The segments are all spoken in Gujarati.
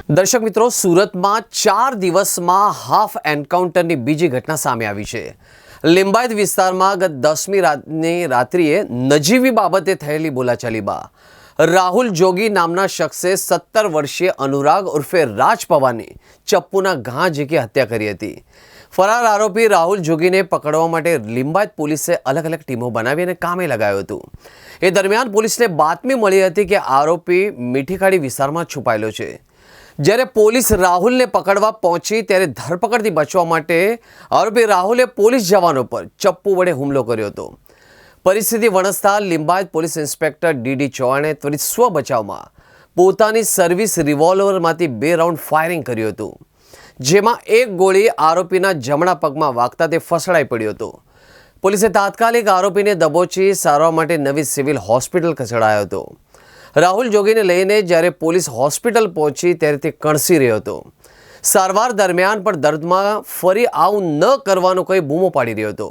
દર્શક મિત્રો, સુરતમાં 4 દિવસમાં હાફ એન્કાઉન્ટરની બીજી ઘટના સામે આવી છે। લિંબાયત વિસ્તારમાં ગત 10મી રાત્રિએ નજીવી બાબતે થયેલી બોલાચાલી બાદ રાહુલ જોગી નામના શખ્સે 17 વર્ષીય અનુરાગ ઉર્ફે રાજ પવારની ચપ્પુના ઘા ઝીકી હત્યા કરી હતી। ફરાર આરોપી રાહુલ જોગીને પકડવા માટે લિંબાયત પોલીસે અલગ અલગ ટીમો બનાવી અને કામે લગાવ્યું હતું। એ દરમિયાન પોલીસને બાતમી મળી હતી કે આરોપી મીઠીખાડી વિસ્તારમાં છુપાયેલો છે। જ્યારે પોલીસ રાહુલને પકડવા પહોંચી ત્યારે ધરપકડથી બચવા માટે આરોપી રાહુલે પોલીસ જવાનો પર ચપ્પુ વડે હુમલો કર્યો હતો। પરિસ્થિતિ વણસતા લિંબાયત પોલીસ ઇન્સ્પેક્ટર ડીડી ચૌહાણે ત્વરિત સ્વ બચાવમાં પોતાની સર્વિસ રિવોલ્વરમાંથી 2 રાઉન્ડ ફાયરિંગ કર્યું હતું, જેમાં એક ગોળી આરોપીના જમણા પગમાં વાગતા તે ફસડાઈ પડ્યો હતો। પોલીસે તાત્કાલિક આરોપીને દબોચી સારવાર માટે નવી સિવિલ હોસ્પિટલ ખસેડાયો હતો। રાહુલ જોગીને લઈને જ્યારે પોલીસ હોસ્પિટલ પહોંચી ત્યારે તે કણસી રહ્યો હતો। સારવાર દરમિયાન પણ દર્દમાં ફરી આવું ન કરવાનો કોઈ બૂમો પાડી રહ્યો હતો।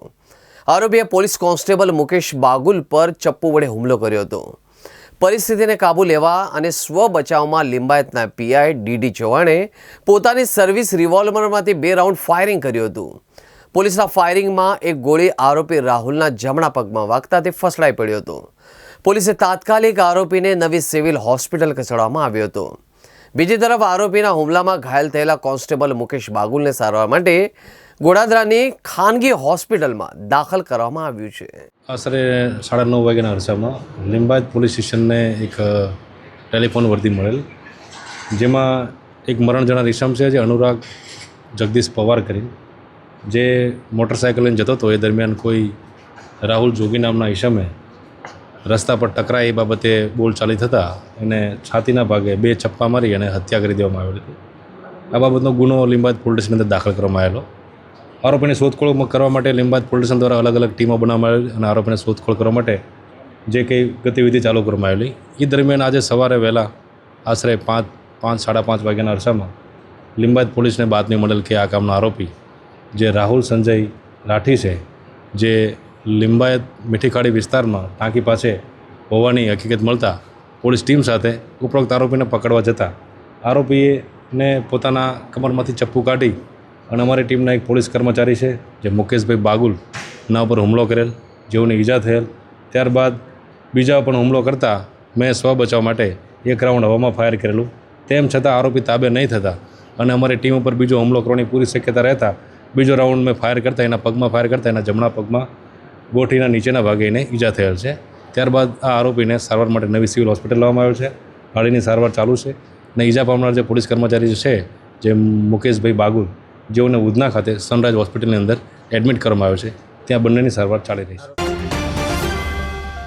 આરોપીએ પોલીસ કોન્સ્ટેબલ મુકેશ બાગુલ પર ચપ્પુ વડે હુમલો કર્યો હતો। પરિસ્થિતિને કાબૂ લેવા અને સ્વ બચાવમાં લિંબાયતના પીઆઈ ડીડી ચૌહાણે પોતાની સર્વિસ રિવોલ્વરમાંથી 2 રાઉન્ડ ફાયરિંગ કર્યું હતું। પોલીસના ફાયરિંગમાં એક ગોળી આરોપી રાહુલના જમણા પગમાં વાગતા તે ફસડાઈ પડ્યો હતો। પોલીસે તાત્કાલિક આરોપીને નવી સિવિલ હોસ્પિટલ ખસેડવામાં આવ્યો હતો। બીજી તરફ આરોપીના હુમલામાં ઘાયલ થયેલા કોન્સ્ટેબલ મુકેશ બાગુલને સારવાર માટે ગોડાદરાની ખાનગી હોસ્પિટલમાં દાખલ કરવામાં આવ્યું છે। આશરે 9:30 વાગ્યાના અરસામાં લિંબાયત પોલીસ સ્ટેશનને એક ટેલિફોન વર્દી મળેલ, જેમાં એક મરણ જનાર ઈસમ છે જે અનુરાગ જગદીશ પવાર કરીને જે મોટરસાઇકલ લઈને જતો હતો। એ દરમિયાન કોઈ રાહુલ જોગી નામના ઈસમે રસ્તા પર ટકરાય એ બાબતે બોલચાલી થતાં એને છાતીના ભાગે 2 ચપ્પા મારી અને હત્યા કરી દેવામાં આવેલી હતી। આ બાબતનો ગુનો લિંબાયત પોલીસ સ્ટેશન અંદર દાખલ કરવામાં આવેલો। આરોપીની શોધખોળ કરવા માટે લિંબાયત પોલીસ સ્ટેશન દ્વારા અલગ અલગ ટીમો બનાવવામાં આવેલી અને આરોપીને શોધખોળ કરવા માટે જે કંઈ ગતિવિધિ ચાલુ કરવામાં આવેલી એ દરમિયાન આજે સવારે વહેલા આશરે 5:30 વાગ્યાના અરસામાં લિંબાયત પોલીસને બાતમી મળેલ કે આ કામનો આરોપી જે રાહુલ સંજય રાઠી છે, જે લિંબાયત મીઠીખાડી વિસ્તારમાં ટાંકી પાસે હોવાની હકીકત મળતા પોલીસ ટીમ સાથે ઉપરોક્ત આરોપીને પકડવા જતાં આરોપીને પોતાના કમરમાંથી ચપ્પુ કાઢી અને અમારી ટીમના એક પોલીસ કર્મચારી છે જે મુકેશભાઈ બાગુલના ઉપર હુમલો કરેલ, જેઓને ઈજા થયેલ। ત્યારબાદ બીજા પણ હુમલો કરતાં મેં સ્વ બચાવ માટે 1 રાઉન્ડ હવામાં ફાયર કરેલું। તેમ છતાં આરોપી તાબે નહીં થતા અને અમારી ટીમ ઉપર બીજો હુમલો કરવાની પૂરી શક્યતા રહેતા બીજો રાઉન્ડ મેં ફાયર કરતાં એના પગમાં ફાયર કરતાં એના જમણા પગમાં ગોઠીના નીચેના ભાગે એને ઈજા થયેલ છે। ત્યારબાદ આ આરોપીને સારવાર માટે નવી સિવિલ હોસ્પિટલ લાવવામાં આવેલ છે। ગાડીની સારવાર ચાલુ છે અને ઈજા પામનાર જે પોલીસ કર્મચારી છે જે મુકેશભાઈ બાગુલ, જેઓને ઉધના ખાતે સનરાઈઝ હોસ્પિટલની અંદર એડમિટ કરવામાં આવ્યો છે, ત્યાં બંનેની સારવાર ચાલી રહી છે।